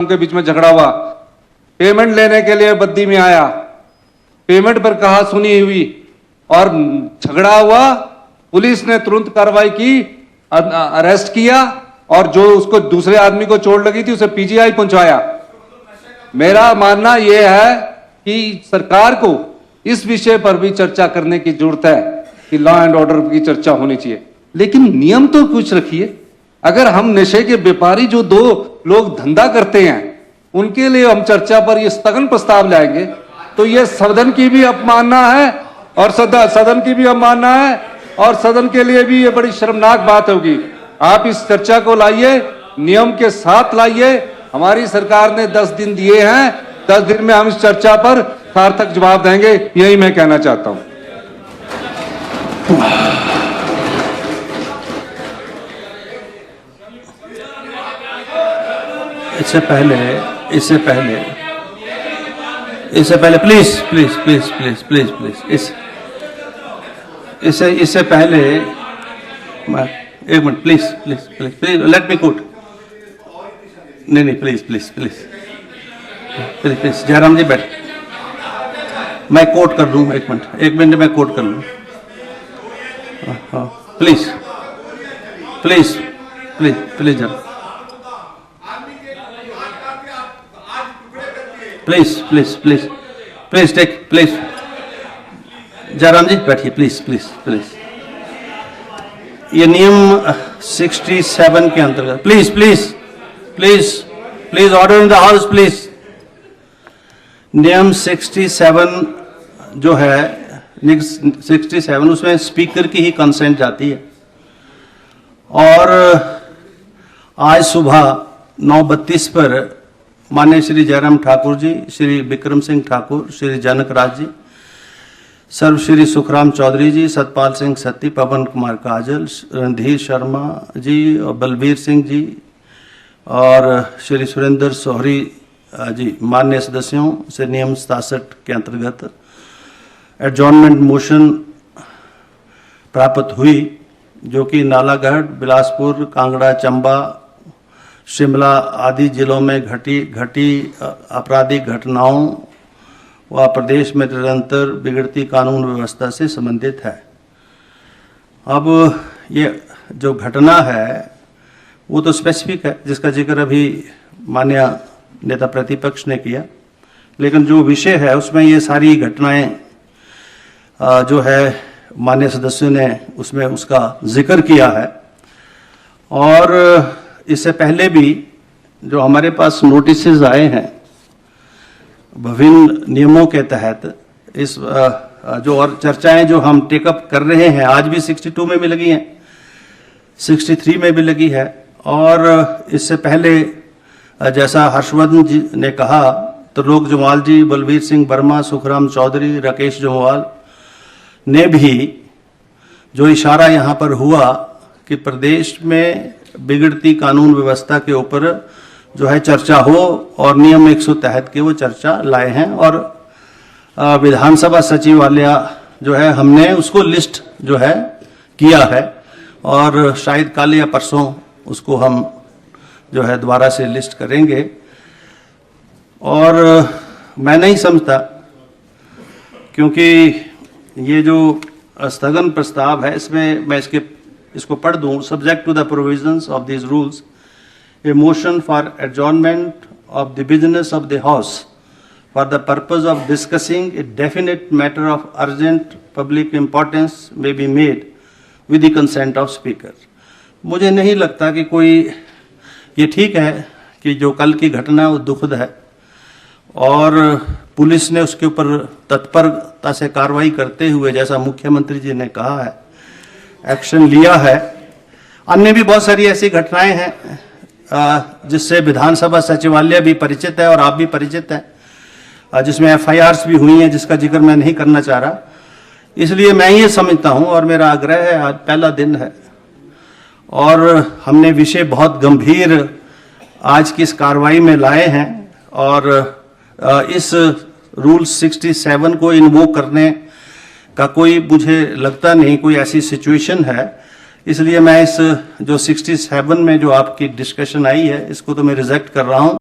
के बीच में झगड़ा हुआ, पेमेंट लेने के लिए बद्दी में आया, पेमेंट पर कहा सुनी हुई और झगड़ा हुआ, पुलिस ने तुरंत कार्रवाई की, अरेस्ट किया और जो उसको दूसरे आदमी को चोट लगी थी उसे पीजीआई पहुंचाया। मेरा मानना यह है कि सरकार को इस विषय पर भी चर्चा करने की जरूरत है कि लॉ एंड ऑर्डर की चर्चा होनी चाहिए, लेकिन नियम तो कुछ रखिए। अगर हम नशे के व्यापारी जो दो लोग धंधा करते हैं उनके लिए हम चर्चा पर ये स्थगन प्रस्ताव लाएंगे तो ये सदन की भी अपमानना है और सदन की भी अपमानना है और सदन के लिए भी ये बड़ी शर्मनाक बात होगी। आप इस चर्चा को लाइए, नियम के साथ लाइए। हमारी सरकार ने 10 दिन दिए हैं, 10 दिन में हम इस चर्चा पर सार्थक जवाब देंगे, यही मैं कहना चाहता हूं। इससे पहले प्लीज इससे पहले एक minute please let me quote. नहीं प्लीज जयराम जी बैठ, मैं कोट कर दूं। एक मिनट में कोट कर लूं। प्लीज जरा प्लीज टेक प्लीज जयराम जी बैठिए प्लीज। ये नियम 67 के अंतर्गत please order in the house please. नियम 67 जो है 67 उसमें स्पीकर की ही कंसेंट जाती है और आज सुबह 9:32 पर माननीय श्री जयराम ठाकुर जी, श्री विक्रम सिंह ठाकुर, श्री जनक राज जी, सर्व श्री सुखराम चौधरी जी, सतपाल सिंह सत्ती, पवन कुमार काजल, रणधीर शर्मा जी और बलबीर सिंह जी और श्री सुरेंद्र सोहरी जी माननीय सदस्यों से नियम 67 के अंतर्गत एडजॉर्नमेंट मोशन प्राप्त हुई, जो कि नालागढ़, बिलासपुर, कांगड़ा, चंबा, शिमला आदि जिलों में घटी आपराधिक घटनाओं व प्रदेश में निरंतर बिगड़ती कानून व्यवस्था से संबंधित है। अब ये जो घटना है वो तो स्पेसिफिक है, जिसका जिक्र अभी माननीय नेता प्रतिपक्ष ने किया, लेकिन जो विषय है उसमें ये सारी घटनाएं जो है माननीय सदस्यों ने उसमें उसका जिक्र किया है। और इससे पहले भी जो हमारे पास नोटिसेज आए हैं विभिन्न नियमों के तहत, इस जो और चर्चाएं जो हम टेकअप कर रहे हैं, आज भी 62 में भी लगी हैं, 63 में भी लगी है। और इससे पहले जैसा हर्षवर्धन जी ने कहा, त्रिलोक जम्वाल जी, बलबीर सिंह वर्मा, सुखराम चौधरी, राकेश जम्वाल ने भी जो इशारा यहाँ पर हुआ कि प्रदेश में बिगड़ती कानून व्यवस्था के ऊपर जो है चर्चा हो और नियम 100 तहत के वो चर्चा लाए हैं और विधानसभा सचिवालय जो है हमने उसको लिस्ट जो है किया है और शायद कल या परसों उसको हम जो है दोबारा से लिस्ट करेंगे। और मैं नहीं समझता, क्योंकि ये जो स्थगन प्रस्ताव है इसमें मैं इसको पढ़ दूं। Subject to the provisions of this rules, a motion for adjournment of the business of the house for the purpose of discussing a definite matter of urgent public importance may be made with the consent of speaker। मुझे नहीं लगता कि कोई, ये ठीक है कि जो कल की घटना वो दुखद है और पुलिस ने उसके ऊपर तत्परता से कार्रवाई करते हुए, जैसा मुख्यमंत्री जी ने कहा है, एक्शन लिया है। अन्य भी बहुत सारी ऐसी घटनाएं हैं जिससे विधानसभा सचिवालय भी परिचित है और आप भी परिचित हैं, जिसमें FIRs भी हुई हैं, जिसका जिक्र मैं नहीं करना चाह रहा। इसलिए मैं ये समझता हूं और मेरा आग्रह है, आज पहला दिन है और हमने विषय बहुत गंभीर आज की इस कार्रवाई में लाए हैं और इस रूल 67 को इन्वोक करने का कोई, मुझे लगता नहीं कोई ऐसी सिचुएशन है। इसलिए मैं इस जो 67 में जो आपकी डिस्कशन आई है इसको तो मैं रिजेक्ट कर रहा हूं